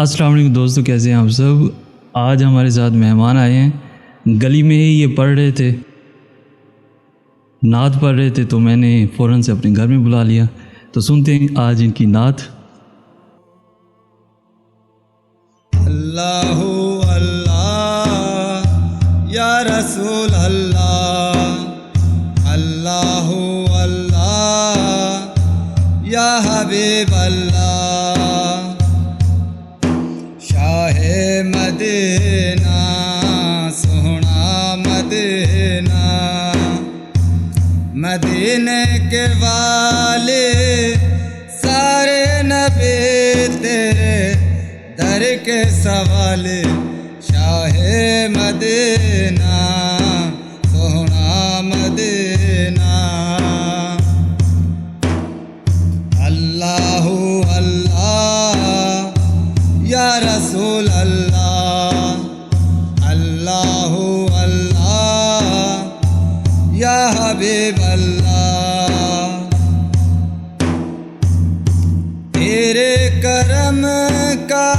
السلام علیکم دوستو، کیسے ہیں آپ سب؟ آج ہمارے ساتھ مہمان آئے ہیں. گلی میں ہی یہ پڑھ رہے تھے، نعت پڑھ رہے تھے، تو میں نے فوراً سے اپنے گھر میں بلا لیا. تو سنتے ہیں آج ان کی نعت. اللہ اللہ یا رسول اللہ، اللہ اللہ یا حبیب اللہ، شاہ مدینہ سونا مدینہ، مدینے کے والے سارے نبی تیرے در کے سوالے، شاہ مدینہ سونا مدینہ. اللہ اللہ یا رسول اللہ، اللہ اللہ یا حبیب اللہ، تیرے کرم کا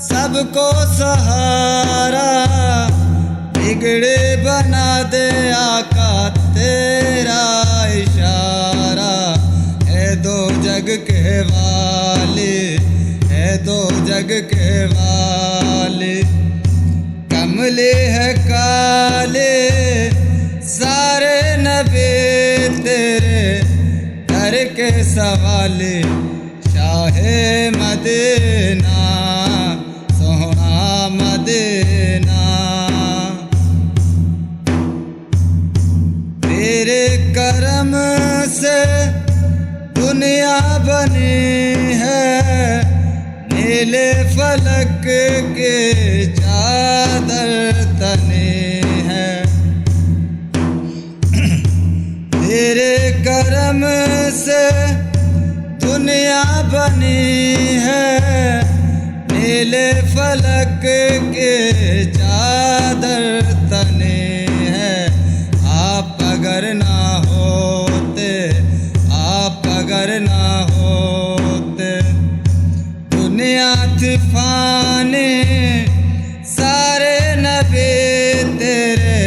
سب کو سہارا، بگڑے بنا دے آقا تیرا اشارہ، ہے دو جگ کے والے، ہے دو جگ کے والے، کملے ہے کالے سارے نبی تیرے در کے سوالے، شاہ مدینہ سونا مدینہ. تیرے کرم سے دنیا بنی ہے، نیلے فلک کے چادر تنی ہے، تیرے کرم سے دنیا بنی ہے، نیلے فلک کے چادر تنی ہے. آپ اگر نہ ہوتے، آپ اگر نہ ہوتے، دنیا تھی فانی، سارے نبی تیرے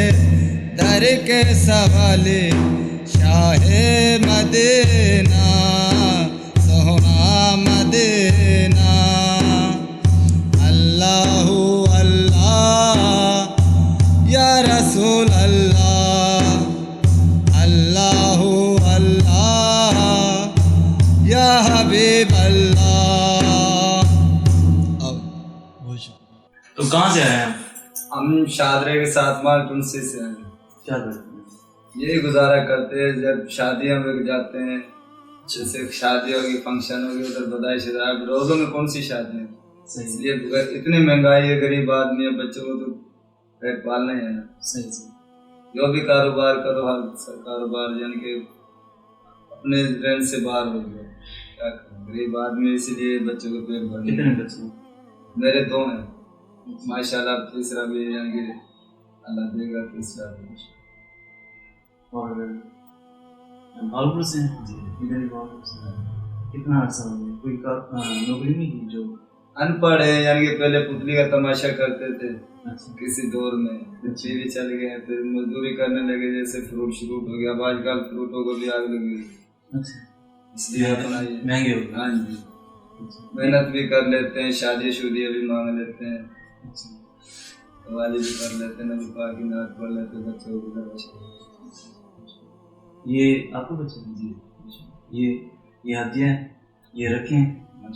در کے سوالے، شاہ مدینہ سونا مدینہ. اللہ اللہ یا رسول اللہ، اللہ اللہ یا حبیب اللہ. تو کہاں سے آئے ہیں؟ ہم شادرے کے ساتھ مال تنسی سے ہیں. کیا کرتے ہیں؟ یہی گزارا کرتے ہیں، جب شادیاں میں جاتے ہیں، جیسے شادی ہوگی، فنکشن ہوگی، ادھر بدائی شدائی، روزوں میں کون سی شادی ہے، اس لیے اتنی مہنگائی ہے، غریب آدمی ہے، بچوں کو تو پیٹ پالنا ہی ہے نا. جو بھی کاروبار کرو، ہر کاروبار یعنی کہ اپنے رینج سے باہر ہو گیا، کیا کریں، غریب آدمی، اسی لیے بچوں کو پیٹ بھرنا. کتنے بچے؟ میرے 2 ہیں ماشاء اللہ، تیسرا بھی یعنی کہ اللہ دے گا، تیسرا بھی. اور بھاگپور سے ہیں؟ جی ادھر ہی بھاگپور سے. کتنا عرصہ ہو گیا؟ کوئی نوکری نہیں کی؟ جو ان پڑھ ہے یعنی کہ پہلے پتلی کا تماشا کرتے تھے کسی دور میں، پھر بھی چل گئے، پھر مزدوری کرنے لگے، جیسے فروٹ شروٹ ہو گیا، اب آج کل فروٹوں کو بھی آگ لگی، اس لیے اپنا مہنگے ہو گئے. ہاں جی، محنت بھی کر لیتے ہیں، شادی شودیاں بھی مانگ لیتے ہیں، قوالی بھی کر لیتے ہیں، نبی پاک کی نعت پڑھ لیتے ہیں، بچوں کو تماشا. یہ آپ کو بچے ہیں؟ جی یہ ہدیہ ہے، یہ رکھیں،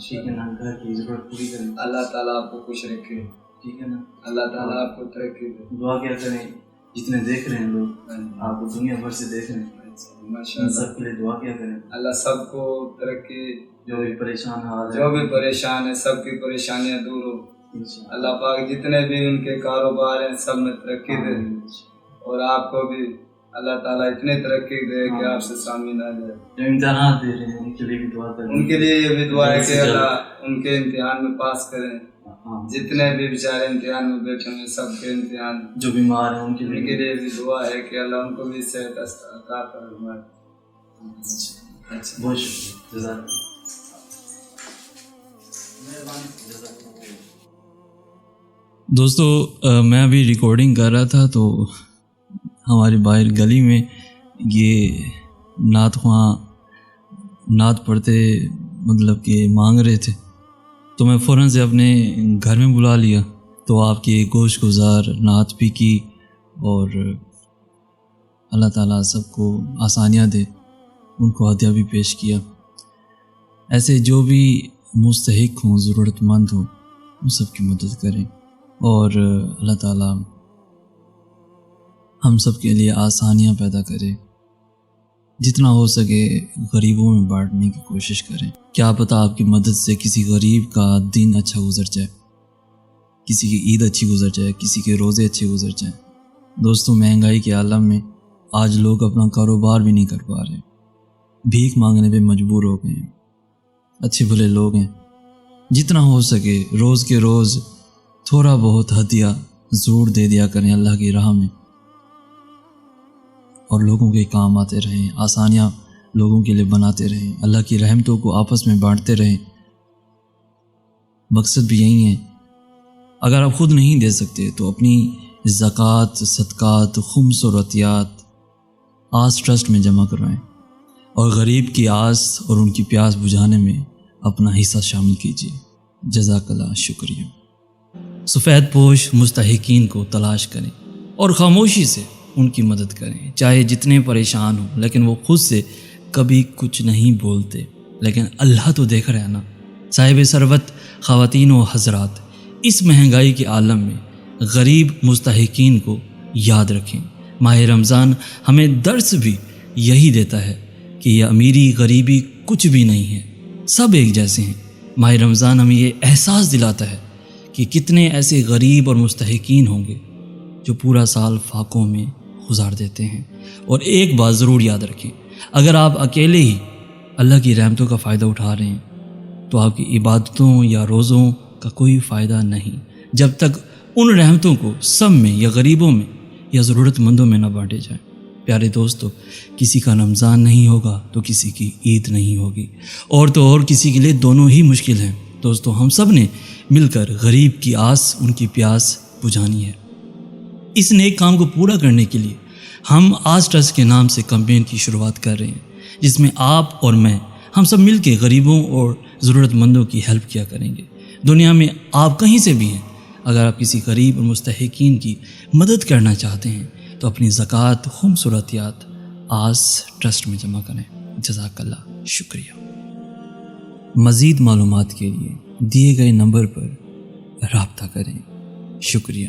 ٹھیک ہے نا، گھر کی ضرورت پوری کریں. اللہ تعالیٰ آپ کو خوش رکھے، ٹھیک ہے نا، اللہ تعالیٰ آپ کو ترقی دے. دعا کیا کریں، جتنے دیکھ رہے ہیں لوگ، آپ کو دنیا بھر سے دیکھ رہے ہیں، ماشاء ان اللہ، سب کے لیے دعا کیا کریں. اللہ سب کو ترقی، جو بھی پریشان حال ہے، جو بھی پریشان ہے، سب کی پریشانیاں دور ہو. اللہ پاک جتنے بھی ان کے کاروبار ہیں سب میں ترقی دے، اور آپ کو بھی اللہ تعالیٰ اتنی ترقی دے کہ آپ سے سامنے نہ جائے. جو امتحانات دے رہے ہیں ان کے لیے بھی دعا کریں، ان کے لیے یہ بھی دعا ہے کہ اللہ ان کے امتحان میں پاس کریں. جتنے بھی بیچارے امتحان میں بیٹھے ہیں سب کے امتحان، جو بیمار ہیں ان کے لیے بھی دعا ہے کہ اللہ ان کو بھی صحت عطا فرمائے. بہت شکریہ، جزاک اللہ. دوستو میں ابھی ریکارڈنگ کر رہا تھا تو ہماری باہر گلی میں یہ نعت خواں نعت پڑھتے مطلب کہ مانگ رہے تھے، تو میں فوراً سے اپنے گھر میں بلا لیا، تو آپ کی گوش گزار نعت بھی کی، اور اللہ تعالیٰ سب کو آسانیاں دے، ان کو ہدیہ بھی پیش کیا۔ ایسے جو بھی مستحق ہوں، ضرورت مند ہوں، ان سب کی مدد کریں، اور اللہ تعالیٰ ہم سب کے لیے آسانیاں پیدا کرے۔ جتنا ہو سکے غریبوں میں بانٹنے کی کوشش کریں، کیا پتہ آپ کی مدد سے کسی غریب کا دن اچھا گزر جائے، کسی کی عید اچھی گزر جائے، کسی کے روزے اچھے گزر جائیں۔ دوستوں، مہنگائی کے عالم میں آج لوگ اپنا کاروبار بھی نہیں کر پا رہے، بھیک مانگنے پہ مجبور ہو گئے ہیں۔ اچھے بھلے لوگ ہیں، جتنا ہو سکے روز کے روز تھوڑا بہت ہدیہ ضرور دے دیا کریں اللہ کی راہ میں، اور لوگوں کے کام آتے رہیں، آسانیاں لوگوں کے لیے بناتے رہیں، اللہ کی رحمتوں کو آپس میں بانٹتے رہیں۔ مقصد بھی یہی ہے۔ اگر آپ خود نہیں دے سکتے تو اپنی زکوٰۃ، صدقات، خمس اور عطیات آس ٹرسٹ میں جمع کروائیں، اور غریب کی آس اور ان کی پیاس بجھانے میں اپنا حصہ شامل کیجیے۔ جزاک اللہ، شکریہ۔ سفید پوش مستحقین کو تلاش کریں اور خاموشی سے ان کی مدد کریں، چاہے جتنے پریشان ہوں، لیکن وہ خود سے کبھی کچھ نہیں بولتے، لیکن اللہ تو دیکھ رہا ہے نا۔ صاحب ثروت خواتین و حضرات، اس مہنگائی کے عالم میں غریب مستحقین کو یاد رکھیں۔ ماہ رمضان ہمیں درس بھی یہی دیتا ہے کہ یہ امیری غریبی کچھ بھی نہیں ہے، سب ایک جیسے ہیں۔ ماہ رمضان ہمیں یہ احساس دلاتا ہے کہ کتنے ایسے غریب اور مستحقین ہوں گے جو پورا سال فاقوں میں گزار دیتے ہیں۔ اور ایک بات ضرور یاد رکھیں، اگر آپ اکیلے ہی اللہ کی رحمتوں کا فائدہ اٹھا رہے ہیں تو آپ کی عبادتوں یا روزوں کا کوئی فائدہ نہیں، جب تک ان رحمتوں کو سب میں یا غریبوں میں یا ضرورت مندوں میں نہ بانٹے جائیں۔ پیارے دوستو، کسی کا رمضان نہیں ہوگا تو کسی کی عید نہیں ہوگی، اور تو اور کسی کے لیے دونوں ہی مشکل ہیں۔ دوستو، ہم سب نے مل کر غریب کی آس، ان کی پیاس بجھانی ہے۔ اس نیک کام کو پورا کرنے کے لیے ہم آس ٹرسٹ کے نام سے کمپین کی شروعات کر رہے ہیں، جس میں آپ اور میں ہم سب مل کے غریبوں اور ضرورت مندوں کی ہیلپ کیا کریں گے۔ دنیا میں آپ کہیں سے بھی ہیں، اگر آپ کسی غریب اور مستحقین کی مدد کرنا چاہتے ہیں تو اپنی زکوٰۃ، خمس اور عطیات آس ٹرسٹ میں جمع کریں۔ جزاک اللہ، شکریہ۔ مزید معلومات کے لیے دیے گئے نمبر پر رابطہ کریں۔ شکریہ۔